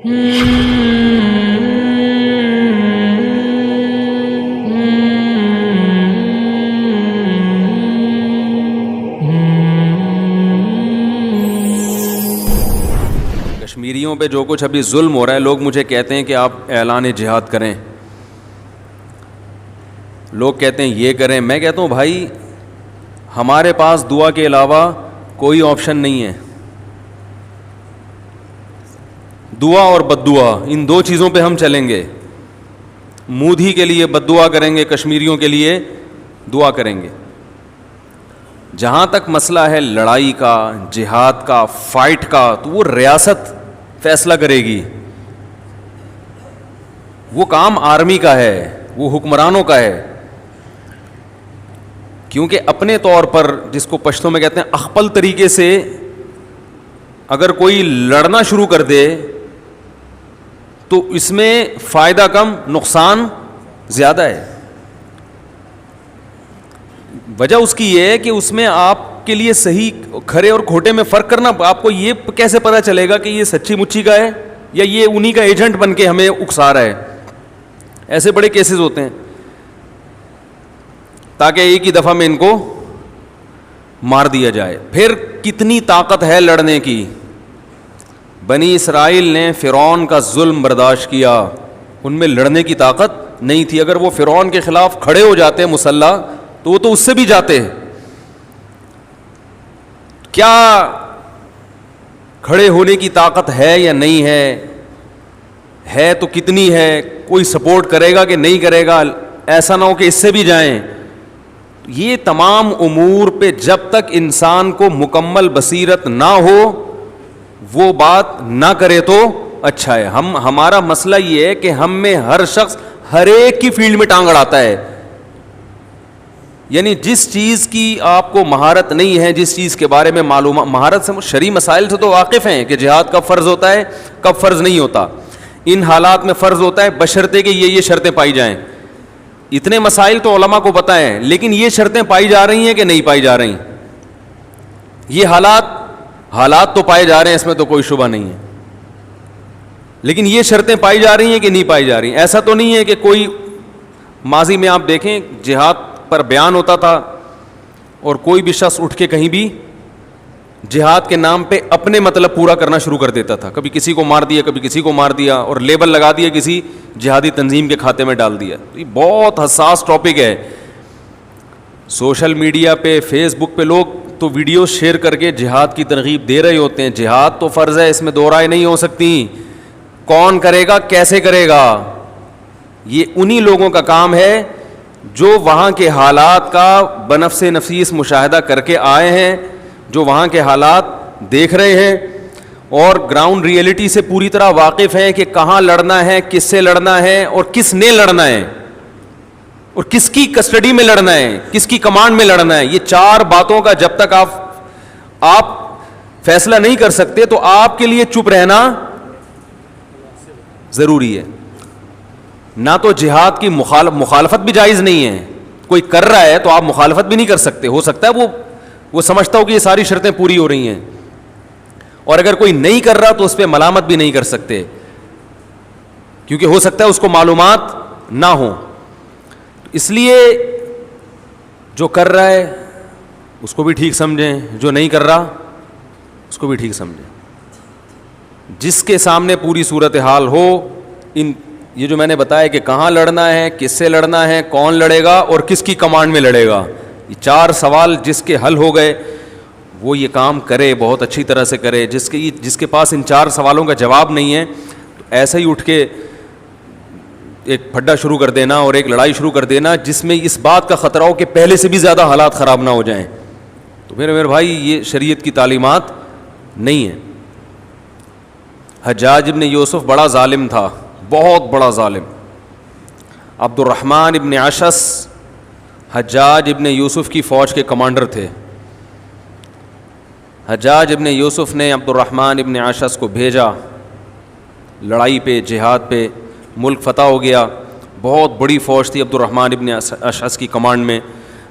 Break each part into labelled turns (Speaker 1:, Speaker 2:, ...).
Speaker 1: کشمیریوں پہ جو کچھ ابھی ظلم ہو رہا ہے، لوگ مجھے کہتے ہیں کہ آپ اعلان جہاد کریں، لوگ کہتے ہیں یہ کریں. میں کہتا ہوں بھائی ہمارے پاس دعا کے علاوہ کوئی آپشن نہیں ہے. دعا اور بد دعا، ان دو چیزوں پہ ہم چلیں گے. مودھی کے لیے بد دعا کریں گے، کشمیریوں کے لیے دعا کریں گے. جہاں تک مسئلہ ہے لڑائی کا، جہاد کا، فائٹ کا، تو وہ ریاست فیصلہ کرے گی. وہ کام آرمی کا ہے، وہ حکمرانوں کا ہے. کیونکہ اپنے طور پر جس کو پشتوں میں کہتے ہیں اخپل طریقے سے اگر کوئی لڑنا شروع کر دے تو اس میں فائدہ کم نقصان زیادہ ہے. وجہ اس کی یہ ہے کہ اس میں آپ کے لیے صحیح کھرے اور کھوٹے میں فرق کرنا، آپ کو یہ کیسے پتا چلے گا کہ یہ سچی مچی کا ہے یا یہ انہی کا ایجنٹ بن کے ہمیں اکسا رہا ہے. ایسے بڑے کیسز ہوتے ہیں تاکہ ایک ہی دفعہ میں ان کو مار دیا جائے. پھر کتنی طاقت ہے لڑنے کی. بنی اسرائیل نے فرعون کا ظلم برداشت کیا، ان میں لڑنے کی طاقت نہیں تھی. اگر وہ فرعون کے خلاف کھڑے ہو جاتے مسلح تو وہ تو اس سے بھی جاتے. کیا کھڑے ہونے کی طاقت ہے یا نہیں ہے تو کتنی ہے؟ کوئی سپورٹ کرے گا کہ نہیں کرے گا؟ ایسا نہ ہو کہ اس سے بھی جائیں. یہ تمام امور پہ جب تک انسان کو مکمل بصیرت نہ ہو وہ بات نہ کرے تو اچھا ہے. ہمارا مسئلہ یہ ہے کہ ہم میں ہر شخص ہر ایک کی فیلڈ میں ٹانگ اڑاتا ہے. یعنی جس چیز کی آپ کو مہارت نہیں ہے، جس چیز کے بارے میں معلومات، مہارت سے شرعی مسائل سے تو واقف ہیں کہ جہاد کب فرض ہوتا ہے کب فرض نہیں ہوتا، ان حالات میں فرض ہوتا ہے بشرطے کہ یہ شرطیں پائی جائیں. اتنے مسائل تو علماء کو پتہ ہیں، لیکن یہ شرطیں پائی جا رہی ہیں کہ نہیں پائی جا رہی؟ یہ حالات تو پائے جا رہے ہیں، اس میں تو کوئی شبہ نہیں ہے، لیکن یہ شرطیں پائی جا رہی ہیں کہ نہیں پائی جا رہی؟ ایسا تو نہیں ہے کہ کوئی ماضی میں آپ دیکھیں جہاد پر بیان ہوتا تھا اور کوئی بھی شخص اٹھ کے کہیں بھی جہاد کے نام پہ اپنے مطلب پورا کرنا شروع کر دیتا تھا. کبھی کسی کو مار دیا، کبھی کسی کو مار دیا اور لیبل لگا دیا، کسی جہادی تنظیم کے کھاتے میں ڈال دیا. یہ بہت حساس ٹاپک ہے. سوشل میڈیا پہ، فیس بک پہ لوگ تو ویڈیو شیئر کر کے جہاد کی ترغیب دے رہے ہوتے ہیں. جہاد تو فرض ہے، اس میں دو رائے نہیں ہو سکتی. کون کرے گا، کیسے کرے گا، یہ انہی لوگوں کا کام ہے جو وہاں کے حالات کا بنفس نفیس مشاہدہ کر کے آئے ہیں، جو وہاں کے حالات دیکھ رہے ہیں اور گراؤنڈ ریئلٹی سے پوری طرح واقف ہیں کہ کہاں لڑنا ہے، کس سے لڑنا ہے اور کس نے لڑنا ہے اور کس کی کسٹڈی میں لڑنا ہے، کس کی کمانڈ میں لڑنا ہے. یہ چار باتوں کا جب تک آپ فیصلہ نہیں کر سکتے تو آپ کے لیے چپ رہنا ضروری ہے. نہ تو جہاد کی مخالفت بھی جائز نہیں ہے. کوئی کر رہا ہے تو آپ مخالفت بھی نہیں کر سکتے. ہو سکتا ہے وہ سمجھتا ہو کہ یہ ساری شرطیں پوری ہو رہی ہیں، اور اگر کوئی نہیں کر رہا تو اس پہ ملامت بھی نہیں کر سکتے، کیونکہ ہو سکتا ہے اس کو معلومات نہ ہو. اس لیے جو کر رہا ہے اس کو بھی ٹھیک سمجھیں، جو نہیں کر رہا اس کو بھی ٹھیک سمجھیں. جس کے سامنے پوری صورتحال ہو، یہ جو میں نے بتایا کہ کہاں لڑنا ہے، کس سے لڑنا ہے، کون لڑے گا اور کس کی کمانڈ میں لڑے گا، یہ چار سوال جس کے حل ہو گئے وہ یہ کام کرے، بہت اچھی طرح سے کرے. جس کے پاس ان چار سوالوں کا جواب نہیں ہے تو ایسا ہی اٹھ کے ایک پھڈا شروع کر دینا اور ایک لڑائی شروع کر دینا جس میں اس بات کا خطرہ ہو کہ پہلے سے بھی زیادہ حالات خراب نہ ہو جائیں، تو میرے بھائی یہ شریعت کی تعلیمات نہیں ہے. حجاج ابن یوسف بڑا ظالم تھا، بہت بڑا ظالم. عبد الرحمن ابن عشس حجاج ابن یوسف کی فوج کے کمانڈر تھے. حجاج ابن یوسف نے عبد الرحمن ابن عشس کو بھیجا لڑائی پہ، جہاد پہ. ملک فتح ہو گیا، بہت بڑی فوج تھی عبد الرحمن ابن عشس کی کمانڈ میں.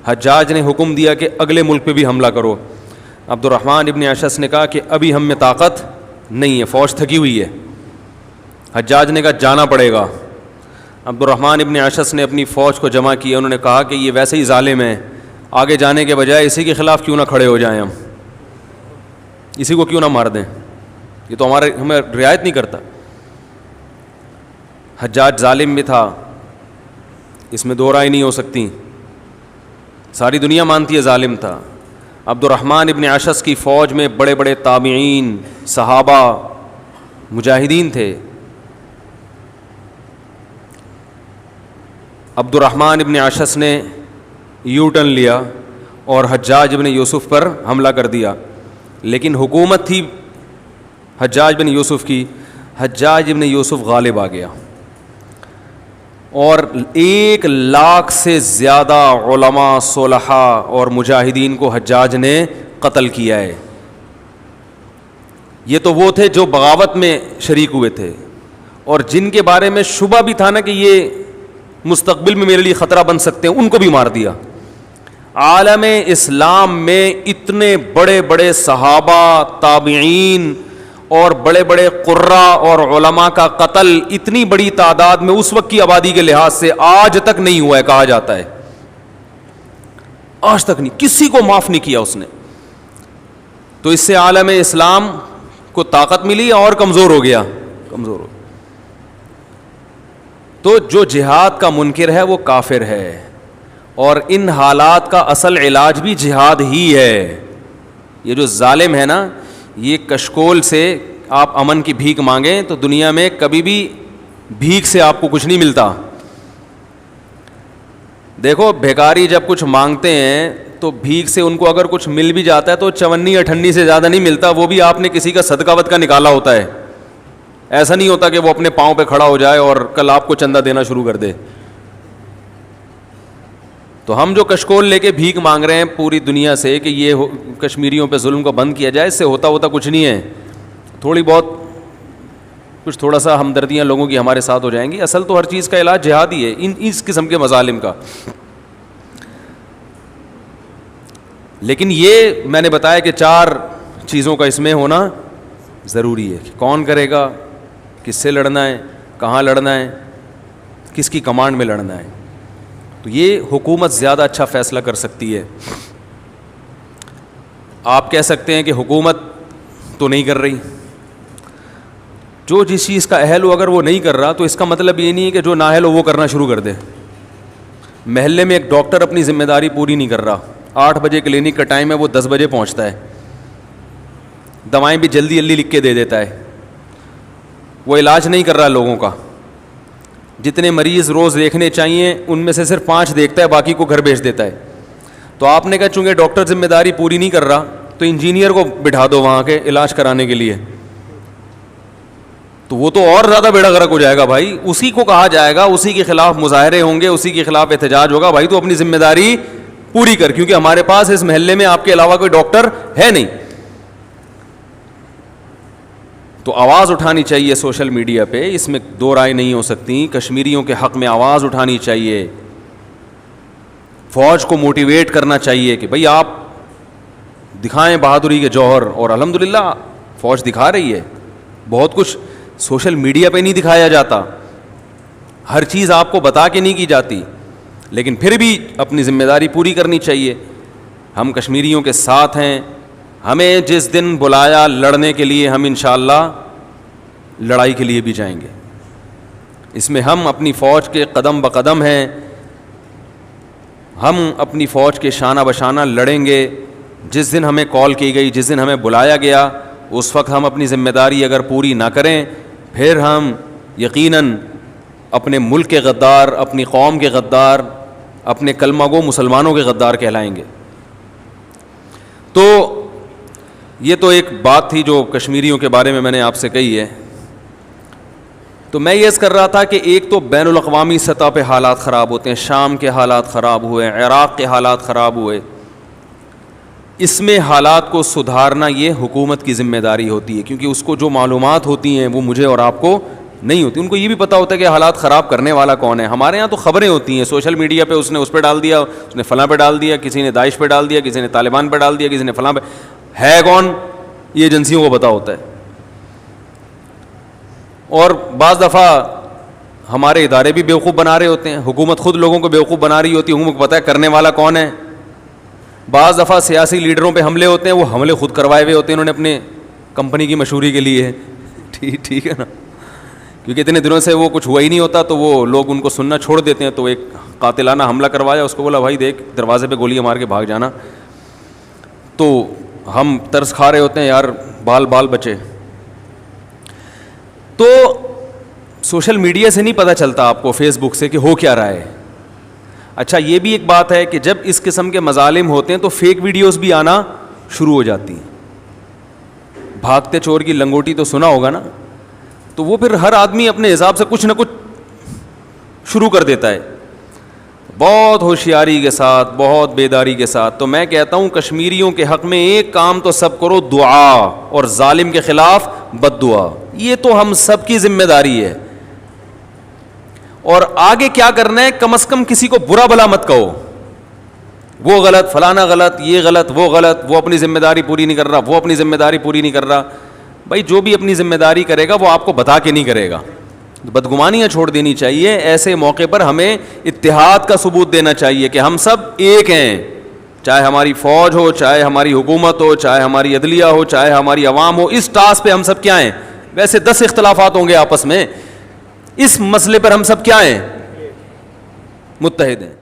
Speaker 1: حجاج نے حکم دیا کہ اگلے ملک پہ بھی حملہ کرو. عبد الرحمن ابن عشس نے کہا کہ ابھی ہم میں طاقت نہیں ہے، فوج تھکی ہوئی ہے. حجاج نے کہا جانا پڑے گا. عبد الرحمن ابن اشعث نے اپنی فوج کو جمع کیا. انہوں نے کہا کہ یہ ویسے ہی ظالم ہے, آگے جانے کے بجائے اسی کے خلاف کیوں نہ کھڑے ہو جائیں, ہم اسی کو کیوں نہ مار دیں, یہ تو ہمیں رعایت نہیں کرتا. حجاج ظالم بھی تھا, اس میں دو رائے نہیں ہو سکتی, ساری دنیا مانتی ہے ظالم تھا. عبد الرحمن ابن اشعث کی فوج میں بڑے بڑے تابعین, صحابہ, مجاہدین تھے. عبد الرحمن ابن اشعث نے یو ٹرن لیا اور حجاج ابن یوسف پر حملہ کر دیا, لیکن حکومت تھی حجاج بن یوسف کی. حجاج ابن یوسف غالب آ گیا اور 1,00,000 سے زیادہ علماء, صلحاء اور مجاہدین کو حجاج نے قتل کیا ہے. یہ تو وہ تھے جو بغاوت میں شریک ہوئے تھے اور جن کے بارے میں شبہ بھی تھا نا کہ یہ مستقبل میں میرے لیے خطرہ بن سکتے ہیں, ان کو بھی مار دیا. عالم اسلام میں اتنے بڑے بڑے صحابہ, تابعین اور بڑے بڑے قراء اور علماء کا قتل اتنی بڑی تعداد میں اس وقت کی آبادی کے لحاظ سے آج تک نہیں ہوا ہے, کہا جاتا ہے. آج تک نہیں, کسی کو معاف نہیں کیا اس نے. تو اس سے عالم اسلام کو طاقت ملی اور کمزور ہو گیا, کمزور ہو. تو جو جہاد کا منکر ہے وہ کافر ہے, اور ان حالات کا اصل علاج بھی جہاد ہی ہے. یہ جو ظالم ہے نا, یہ کشکول سے آپ امن کی بھیک مانگیں تو دنیا میں کبھی بھی بھیک سے آپ کو کچھ نہیں ملتا. دیکھو بھیکاری جب کچھ مانگتے ہیں تو بھیک سے ان کو اگر کچھ مل بھی جاتا ہے تو 54-58 سے زیادہ نہیں ملتا, وہ بھی آپ نے کسی کا صدقہ ود کا نکالا ہوتا ہے. ایسا نہیں ہوتا کہ وہ اپنے پاؤں پہ کھڑا ہو جائے اور کل آپ کو چندہ دینا شروع کر دے. تو ہم جو کشکول لے کے بھیک مانگ رہے ہیں پوری دنیا سے کہ یہ کشمیریوں پہ ظلم کو بند کیا جائے, اس سے ہوتا کچھ نہیں ہے. تھوڑی بہت کچھ تھوڑا سا ہمدردیاں لوگوں کی ہمارے ساتھ ہو جائیں گی. اصل تو ہر چیز کا علاج جہاد ہی ہے, اس قسم کے مظالم کا. لیکن یہ میں نے بتایا کہ 4 چیزوں کا اس میں ہونا ضروری ہے. کون کرے گا, کس سے لڑنا ہے, کہاں لڑنا ہے, کس کی کمانڈ میں لڑنا ہے. تو یہ حکومت زیادہ اچھا فیصلہ کر سکتی ہے. آپ کہہ سکتے ہیں کہ حکومت تو نہیں کر رہی, جو جس چیز کا اہل ہو اگر وہ نہیں کر رہا تو اس کا مطلب یہ نہیں ہے کہ جو نااہل ہو وہ کرنا شروع کر دے. محلے میں ایک ڈاکٹر اپنی ذمہ داری پوری نہیں کر رہا, 8 بجے کلینک کا ٹائم ہے, وہ 10 بجے پہنچتا ہے, دوائیں بھی جلدی لکھ کے دے دیتا ہے, وہ علاج نہیں کر رہا لوگوں کا. جتنے مریض روز دیکھنے چاہیے ان میں سے صرف 5 دیکھتا ہے, باقی کو گھر بھیج دیتا ہے. تو آپ نے کہا چونکہ ڈاکٹر ذمہ داری پوری نہیں کر رہا تو انجینئر کو بٹھا دو وہاں کے علاج کرانے کے لیے, تو وہ تو اور زیادہ بیڑا غرق ہو جائے گا بھائی. اسی کو کہا جائے گا, اسی کے خلاف مظاہرے ہوں گے, اسی کے خلاف احتجاج ہوگا. بھائی تو اپنی ذمہ داری پوری کر, کیونکہ ہمارے پاس اس محلے میں آپ کے علاوہ کوئی ڈاکٹر ہے نہیں. تو آواز اٹھانی چاہیے سوشل میڈیا پہ, اس میں 2 رائے نہیں ہو سکتی. کشمیریوں کے حق میں آواز اٹھانی چاہیے, فوج کو موٹیویٹ کرنا چاہیے کہ بھئی آپ دکھائیں بہادری کے جوہر. اور الحمدللہ فوج دکھا رہی ہے بہت کچھ. سوشل میڈیا پہ نہیں دکھایا جاتا, ہر چیز آپ کو بتا کے نہیں کی جاتی, لیکن پھر بھی اپنی ذمہ داری پوری کرنی چاہیے. ہم کشمیریوں کے ساتھ ہیں, ہمیں جس دن بلایا لڑنے کے لیے ہم انشاءاللہ لڑائی کے لیے بھی جائیں گے. اس میں ہم اپنی فوج کے قدم بقدم ہیں, ہم اپنی فوج کے شانہ بشانہ لڑیں گے. جس دن ہمیں کال کی گئی, جس دن ہمیں بلایا گیا, اس وقت ہم اپنی ذمہ داری اگر پوری نہ کریں پھر ہم یقیناً اپنے ملک کے غدار, اپنی قوم کے غدار, اپنے کلمہ گو مسلمانوں کے غدار کہلائیں گے. تو یہ تو ایک بات تھی جو کشمیریوں کے بارے میں نے آپ سے کہی ہے. تو میں یہ کر رہا تھا کہ ایک تو بین الاقوامی سطح پہ حالات خراب ہوتے ہیں, شام کے حالات خراب ہوئے, عراق کے حالات خراب ہوئے. اس میں حالات کو سدھارنا یہ حکومت کی ذمہ داری ہوتی ہے, کیونکہ اس کو جو معلومات ہوتی ہیں وہ مجھے اور آپ کو نہیں ہوتی. ان کو یہ بھی پتہ ہوتا ہے کہ حالات خراب کرنے والا کون ہے. ہمارے یہاں تو خبریں ہوتی ہیں سوشل میڈیا پہ, اس نے اس پہ ڈال دیا, اس نے فلاں پہ ڈال دیا, کسی نے داعش پہ ڈال دیا, کسی نے طالبان پہ ڈال دیا, کسی نے فلاں پہ. ہے کون؟ یہ ایجنسیوں کو پتہ ہوتا ہے. اور بعض دفعہ ہمارے ادارے بھی بیوقوف بنا رہے ہوتے ہیں, حکومت خود لوگوں کو بیوقوف بنا رہی ہوتی ہے, حکومت کو پتہ ہے کرنے والا کون ہے. بعض دفعہ سیاسی لیڈروں پہ حملے ہوتے ہیں, وہ حملے خود کروائے ہوئے ہوتے ہیں, انہوں نے اپنے کمپنی کی مشہوری کے لیے. ٹھیک ہے نا, کیونکہ اتنے دنوں سے وہ کچھ ہوا ہی نہیں ہوتا تو وہ لوگ ان کو سننا چھوڑ دیتے ہیں. تو ایک قاتلانہ حملہ کروایا, اس کو بولا بھائی دیکھ دروازے پہ گولیاں مار کے بھاگ جانا. تو ہم ترس کھا رہے ہوتے ہیں یار, بال بچے. تو سوشل میڈیا سے نہیں پتہ چلتا آپ کو, فیس بک سے, کہ ہو کیا رہا ہے. اچھا یہ بھی ایک بات ہے کہ جب اس قسم کے مظالم ہوتے ہیں تو فیک ویڈیوز بھی آنا شروع ہو جاتی ہیں. بھاگتے چور کی لنگوٹی تو سنا ہوگا نا, تو وہ پھر ہر آدمی اپنے حساب سے کچھ نہ کچھ شروع کر دیتا ہے, بہت ہوشیاری کے ساتھ, بہت بیداری کے ساتھ. تو میں کہتا ہوں کشمیریوں کے حق میں ایک کام تو سب کرو, دعا, اور ظالم کے خلاف بد دعا. یہ تو ہم سب کی ذمہ داری ہے. اور آگے کیا کرنا ہے, کم از کم کسی کو برا بلا مت کہو, وہ غلط, فلانا غلط, یہ غلط, وہ غلط, وہ اپنی ذمہ داری پوری نہیں کر رہا, وہ اپنی ذمہ داری پوری نہیں کر رہا. بھائی جو بھی اپنی ذمہ داری کرے گا وہ آپ کو بتا کے نہیں کرے گا. بدگمانیاں چھوڑ دینی چاہیے. ایسے موقع پر ہمیں اتحاد کا ثبوت دینا چاہیے کہ ہم سب ایک ہیں, چاہے ہماری فوج ہو, چاہے ہماری حکومت ہو, چاہے ہماری عدلیہ ہو, چاہے ہماری عوام ہو. اس ٹاسک پہ ہم سب کیا ہیں, ویسے 10 اختلافات ہوں گے آپس میں, اس مسئلے پر ہم سب کیا ہیں, متحد ہیں.